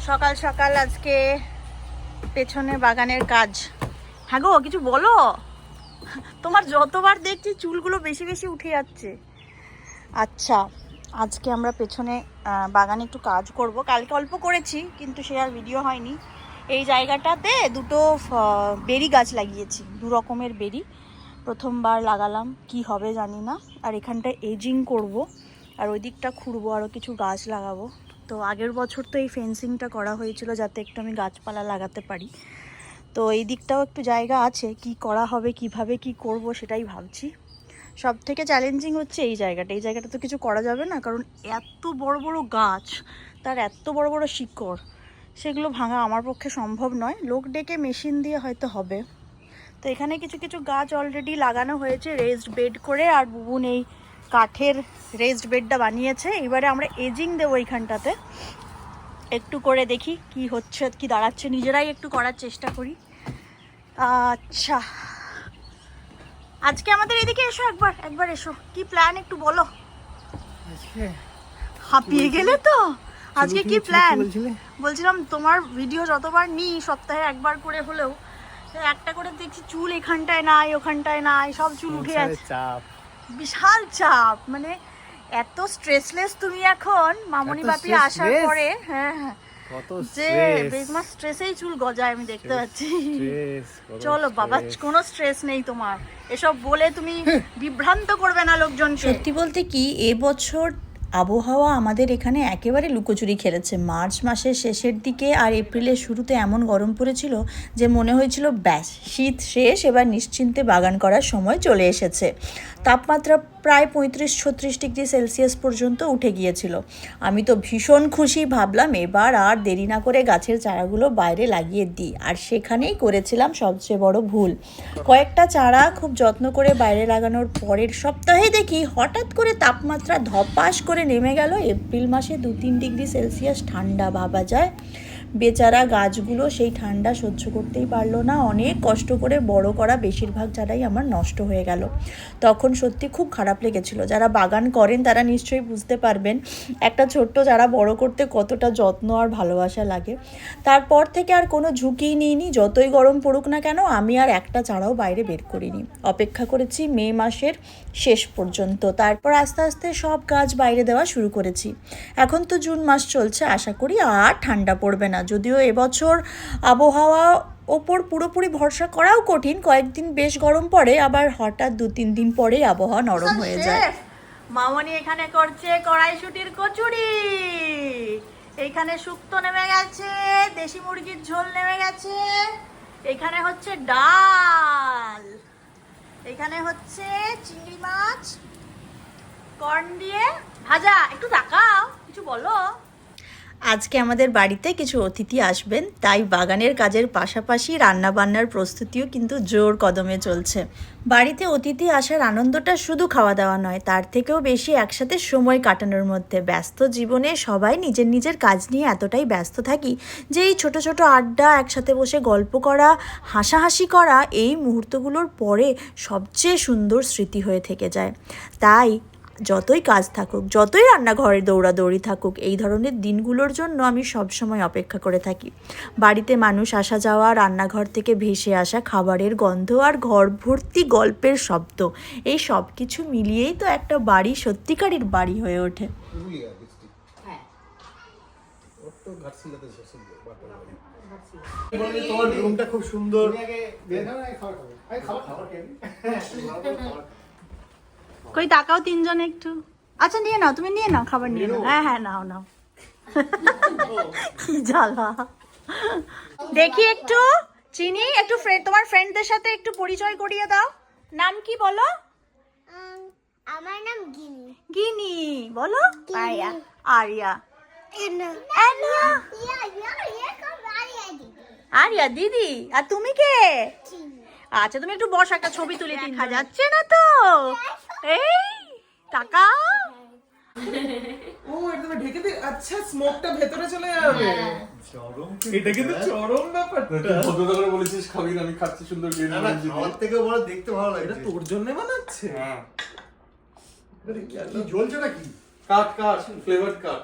সকাল সকাল আজকে পেছনে বাগানের কাজ। হ্যাঁ গো, কিছু বলো। তোমার যতবার দেখছি চুলগুলো বেশি বেশি উঠে যাচ্ছে। আচ্ছা, আজকে আমরা পেছনে বাগানে একটু কাজ করব। কালকে অল্প করেছি, কিন্তু সে আর ভিডিও হয়নি। এই জায়গাটাতে দুটো বেরি গাছ লাগিয়েছি, দু রকমের বেরি। প্রথমবার লাগালাম, কি হবে জানি না। আর এখানটায় এজিং করব, আর ওই দিকটা খুঁড়বো, আরও কিছু গাছ লাগাবো। তো আগের বছর তো এই ফেন্সিংটা করা হয়েছিল যাতে একটু আমি গাছপালা লাগাতে পারি। তো এই দিকটাও একটু জায়গা আছে, কি করা হবে, কিভাবে কি করব সেটাই ভাবছি। সব থেকে চ্যালেঞ্জিং হচ্ছে এই জায়গাটা। এই জায়গাটা তো কিছু করা যাবে না, কারণ এত বড় বড় গাছ, তার এত বড় বড় শিকড়, সেগুলো ভাঙা আমার পক্ষে সম্ভব নয়। লোক ডেকে মেশিন দিয়ে হয়তো হবে। তো এখানে কিছু কিছু গাছ অলরেডি লাগানো হয়েছে রেজড বেড করে, আর বুবুন এই কাঠের রেজড বেডটা বানিয়েছে। এবারে আমরা এজিং দেবো এইখানটাতে একটু করে, দেখি কি হচ্ছে, কি দাঁড়াচ্ছে, নিজেরাই একটু করার চেষ্টা করি। আচ্ছা, আজকে আমাদের এদিকে এসো, একবার এসো। কি প্ল্যান একটু বলো। হাঁপিয়ে গেলে তো। আজকে কি প্ল্যান? বলছিলাম তোমার ভিডিও যতবার নিই সপ্তাহে একবার করে হলেও, একটা করে দেখছি চুল এখানটায় নাই, ওখানটায় নাই, সব চুল উঠে যাচ্ছে। বিশাল চাপ, মানে এত স্ট্রেসলেস তুমি এখন মামনি বাপি আসার পরে। হ্যাঁ হ্যাঁ, যে বেগমাস স্ট্রেসেই চুল গজায় আমি দেখতে পাচ্ছি। চলো বাবা, কোনো স্ট্রেস নেই তোমার, এসব বলে তুমি বিভ্রান্ত করবে না লোকজনকে। সত্যি বলতে কি, এবছর আবহাওয়া আমাদের এখানে একেবারে লুকোচুরি খেলেছে। মার্চ মাসের শেষের দিকে আর এপ্রিলের শুরুতে এমন গরম পড়েছিল যে মনে হয়েছিল ব্যাস শীত শেষ, এবার নিশ্চিন্তে বাগান করার সময় চলে এসেছে। তাপমাত্রা প্রায় 35-36 ডিগ্রি সেলসিয়াস পর্যন্ত উঠে গিয়েছিল। আমি তো ভীষণ খুশি, ভাবলাম এবার আর দেরি না করে গাছের চারাগুলো বাইরে লাগিয়ে দিই। আর সেখানেই করেছিলাম সবচেয়ে বড় ভুল। কয়েকটা চারা খুব যত্ন করে বাইরে লাগানোর পরের সপ্তাহে দেখি হঠাৎ করে তাপমাত্রা ধপাস করে নেমে গেল। এপ্রিল মাসে 2-3 ডিগ্রি সেলসিয়াস ঠান্ডা, ভাবা যায়। বেচারা গাছগুলো সেই ঠান্ডা সহ্য করতেই পারলো না। অনেক কষ্ট করে বড় করা বেশিরভাগ চারাই আমার নষ্ট হয়ে গেল। তখন সত্যি খুব খারাপ লেগেছিল। যারা বাগান করেন তারা নিশ্চয়ই বুঝতে পারবেন একটা ছোট্ট চারা বড় করতে কতটা যত্ন আর ভালোবাসা লাগে। তারপর থেকে আর কোনো ঝুঁকিই নিইনি, যতই গরম পড়ুক না কেন আমি আর একটা চারাও বাইরে বের করিনি। অপেক্ষা করেছি মে মাসের শেষ পর্যন্ত, তারপর আস্তে আস্তে সব গাছ বাইরে দেওয়া শুরু করেছি। এখন তো জুন মাস চলছে, আশা করি আর ঠান্ডা পড়বে না। যদিও এবছর আবহাওয়া ওপর পুরোপুরি ভরসা করাও কঠিন। কয়েকদিন বেশ গরম পড়ে, আবার হঠাৎ 2-3 দিন পরেই আবহাওয়া নরম হয়ে যায়। মামনি এখানে করছে কড়াইশুটির কচুরি। এইখানে শুক্তো নেমে গেছে, দেশি মুরগির ঝোল নেমে গেছে, এখানে হচ্ছে ডাল, এখানে হচ্ছে চিংড়ি মাছ কর্ন দিয়ে ভাজা। একটু তাকাও, কিছু বলো। আজকে আমাদের বাড়িতে কিছু অতিথি আসবেন, তাই বাগানের কাজের পাশাপাশি রান্নাবান্নার প্রস্তুতিও কিন্তু জোর কদমে চলছে। বাড়িতে অতিথি আসার আনন্দটা শুধু খাওয়া দাওয়া নয়, তার থেকেও বেশি একসাথে সময় কাটানোর মধ্যে। ব্যস্ত জীবনে সবাই নিজের নিজের কাজ নিয়ে এতটাই ব্যস্ত থাকি যে এই ছোট ছোট আড্ডা, একসাথে বসে গল্প করা, হাসাহাসি করা, এই মুহূর্তগুলোর পরে সবচেয়ে সুন্দর স্মৃতি হয়ে থেকে যায়। তাই যতই কাজ থাকুক, যতই রান্নাঘরে দৌড়াদৌড়ি থাকুক, এই ধরনের দিনগুলোর জন্য আমি সবসময় অপেক্ষা করে থাকি। বাড়িতে মানুষ আসা যাওয়া, রান্নাঘর থেকে ভেসে আসা খাবারের গন্ধ, আর ঘর ভর্তি গল্পের শব্দ, এই সব কিছু মিলিয়েই তো একটা বাড়ি সত্যিকারের বাড়ি হয়ে ওঠে। তোমার রুমটা খুব সুন্দর। কই তাকাও তিনজনে একটু। আচ্ছা নিয়ে নাও, তুমি নিয়ে নাও, খাবার নিয়ে নাও। হ্যাঁ হ্যাঁ, নাও নাও। কি জ্বালা। দেখি একটু চিনি, একটু তোমার ফ্রেন্ডদের সাথে একটু পরিচয় করিয়ে দাও। নাম কি বলো? আমার নাম গিনি। গিনি বলো। আরিয়া। আরিয়া। আরিয়া দিদি। আর তুমি কে? আচ্ছা, তুমি একটু বসো, একটা ছবি তুলে। দেখা যাচ্ছে না তো? এই তাকাও। ও একদম ঢেকে দে। আচ্ছা, স্মোকটা ভেতরে চলে যাবে। চরম, এটা কিন্তু চরম ব্যাপারটা। ভদ্রতা করে বলেছিস খাবি না, আমি খাচ্ছি সুন্দর করে। না না, খাওয়ার থেকে বড় দেখতে ভালো লাগে। এটা তোর জন্য বানাচ্ছে? হ্যাঁ। কি জ্বলছে নাকি? কাট ফ্লেভারড কাট।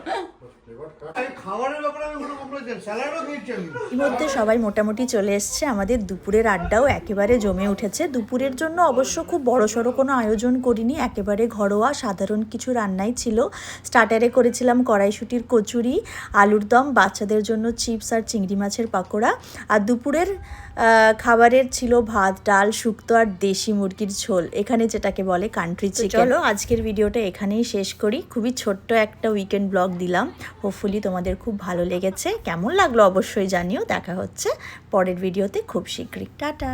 খাবারের ব্যাপারে আমি কোনো কমপ্লেন, স্যালাডও খেয়েছি আমি। ইতিমধ্যে সবাই মোটামুটি চলে এসছে, আমাদের দুপুরের আড্ডাও একেবারে জমে উঠেছে। দুপুরের জন্য অবশ্য খুব বড়সড় কোনো আয়োজন করিনি, একেবারে ঘরোয়া সাধারণ কিছু রান্নাই ছিল। স্টার্টারে করেছিলাম কড়াইশুঁটির কচুরি, আলুর দম, বাচ্চাদের জন্য চিপস আর চিংড়ি মাছের পাকোড়া। আর দুপুরের খাবারের ছিল ভাত, ডাল, শুক্তো আর দেশি মুরগির ঝোল, এখানে যেটাকে বলে কান্ট্রি চিকেন। চলো আজকের ভিডিওটা এখানেই শেষ করি। খুবই ছোট্ট একটা উইকেন্ড ব্লগ দিলাম, হোপফুলি তোমাদের খুব ভালো লেগেছে। কেমন লাগলো অবশ্যই জানিও। দেখা হচ্ছে পরের ভিডিওতে খুব শীঘ্রই। টাটা।